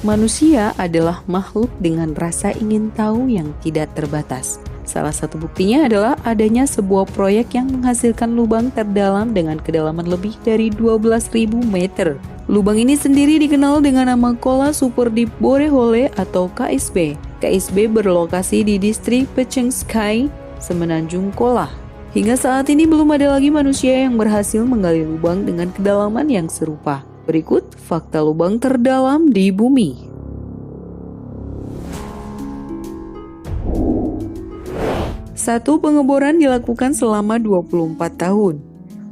Manusia adalah makhluk dengan rasa ingin tahu yang tidak terbatas. Salah satu buktinya adalah adanya sebuah proyek yang menghasilkan lubang terdalam dengan kedalaman lebih dari 12.000 meter. Lubang ini sendiri dikenal dengan nama Kola Super Deep Borehole atau KSB. KSB berlokasi di distrik Pechenskai, Semenanjung Kola. Hingga saat ini belum ada lagi manusia yang berhasil menggali lubang dengan kedalaman yang serupa. Berikut fakta lubang terdalam di bumi. Satu, pengeboran dilakukan selama 24 tahun.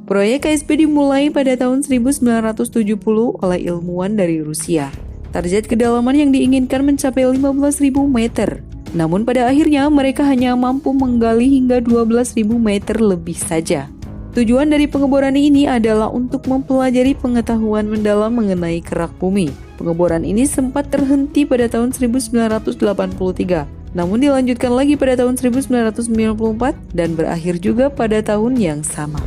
Proyek KSB dimulai pada tahun 1970 oleh ilmuwan dari Rusia. Target kedalaman yang diinginkan mencapai 15.000 meter. Namun pada akhirnya mereka hanya mampu menggali hingga 12.000 meter lebih saja. Tujuan dari pengeboran ini adalah untuk mempelajari pengetahuan mendalam mengenai kerak bumi. Pengeboran ini sempat terhenti pada tahun 1983, namun dilanjutkan lagi pada tahun 1994 dan berakhir juga pada tahun yang sama.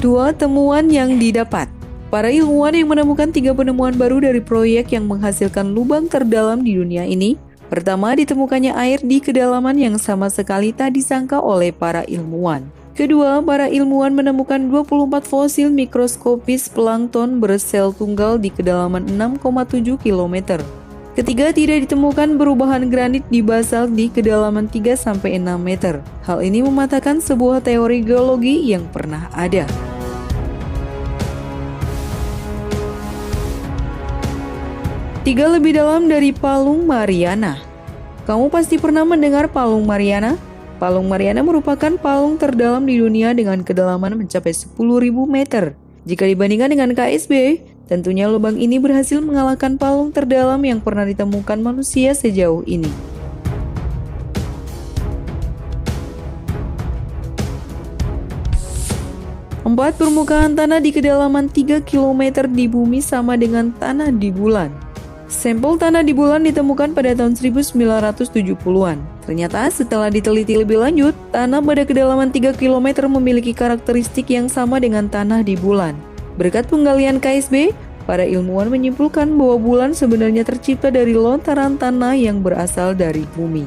Dua, temuan yang didapat. Para ilmuwan yang menemukan 3 penemuan baru dari proyek yang menghasilkan lubang terdalam di dunia ini. Pertama, ditemukannya air di kedalaman yang sama sekali tak disangka oleh para ilmuwan. Kedua, para ilmuwan menemukan 24 fosil mikroskopis plankton bersel tunggal di kedalaman 6,7 km. Ketiga, tidak ditemukan perubahan granit di basalt di kedalaman 3-6 meter. Hal ini mematahkan sebuah teori geologi yang pernah ada. 3, lebih dalam dari Palung Mariana. Kamu pasti pernah mendengar Palung Mariana? Palung Mariana merupakan palung terdalam di dunia dengan kedalaman mencapai 10.000 meter. Jika dibandingkan dengan KSB, tentunya lubang ini berhasil mengalahkan palung terdalam yang pernah ditemukan manusia sejauh ini. 4, permukaan tanah di kedalaman 3 km di bumi sama dengan tanah di bulan. Sampel tanah di bulan ditemukan pada tahun 1970-an. Ternyata setelah diteliti lebih lanjut, tanah pada kedalaman 3 km memiliki karakteristik yang sama dengan tanah di bulan. Berkat penggalian KSB, para ilmuwan menyimpulkan bahwa bulan sebenarnya tercipta dari lontaran tanah yang berasal dari bumi.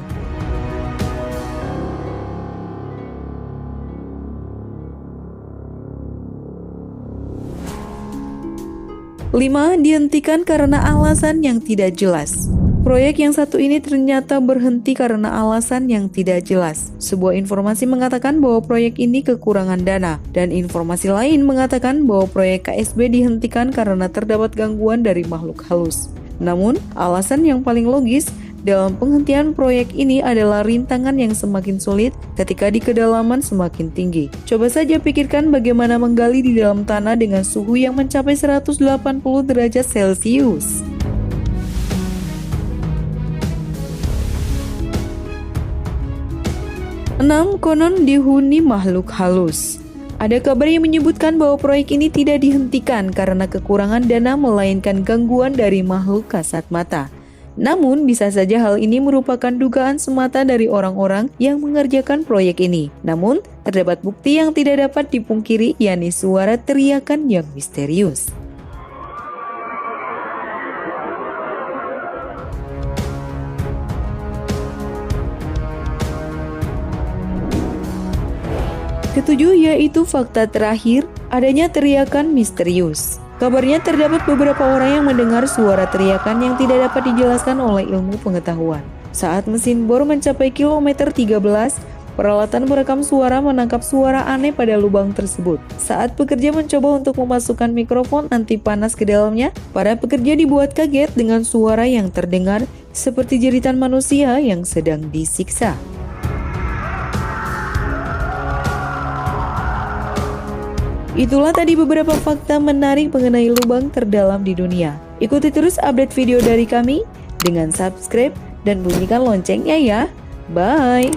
5, dihentikan karena alasan yang tidak jelas. Proyek yang satu ini ternyata berhenti karena alasan yang tidak jelas. Sebuah informasi mengatakan bahwa proyek ini kekurangan dana, dan informasi lain mengatakan bahwa proyek KSB dihentikan karena terdapat gangguan dari makhluk halus. Namun, alasan yang paling logis dalam penghentian proyek ini adalah rintangan yang semakin sulit ketika di kedalaman semakin tinggi. Coba saja pikirkan bagaimana menggali di dalam tanah dengan suhu yang mencapai 180 derajat Celcius. Enam, konon dihuni makhluk halus. Ada kabar yang menyebutkan bahwa proyek ini tidak dihentikan karena kekurangan dana melainkan gangguan dari makhluk kasat mata. Namun, bisa saja hal ini merupakan dugaan semata dari orang-orang yang mengerjakan proyek ini. Namun, terdapat bukti yang tidak dapat dipungkiri, yakni suara teriakan yang misterius. Ketujuh, yaitu fakta terakhir, adanya teriakan misterius. Kabarnya terdapat beberapa orang yang mendengar suara teriakan yang tidak dapat dijelaskan oleh ilmu pengetahuan. Saat mesin bor mencapai kilometer 13, peralatan merekam suara menangkap suara aneh pada lubang tersebut. Saat pekerja mencoba untuk memasukkan mikrofon anti panas ke dalamnya, para pekerja dibuat kaget dengan suara yang terdengar seperti jeritan manusia yang sedang disiksa. Itulah tadi beberapa fakta menarik mengenai lubang terdalam di dunia. Ikuti terus update video dari kami dengan subscribe dan bunyikan loncengnya ya. Bye!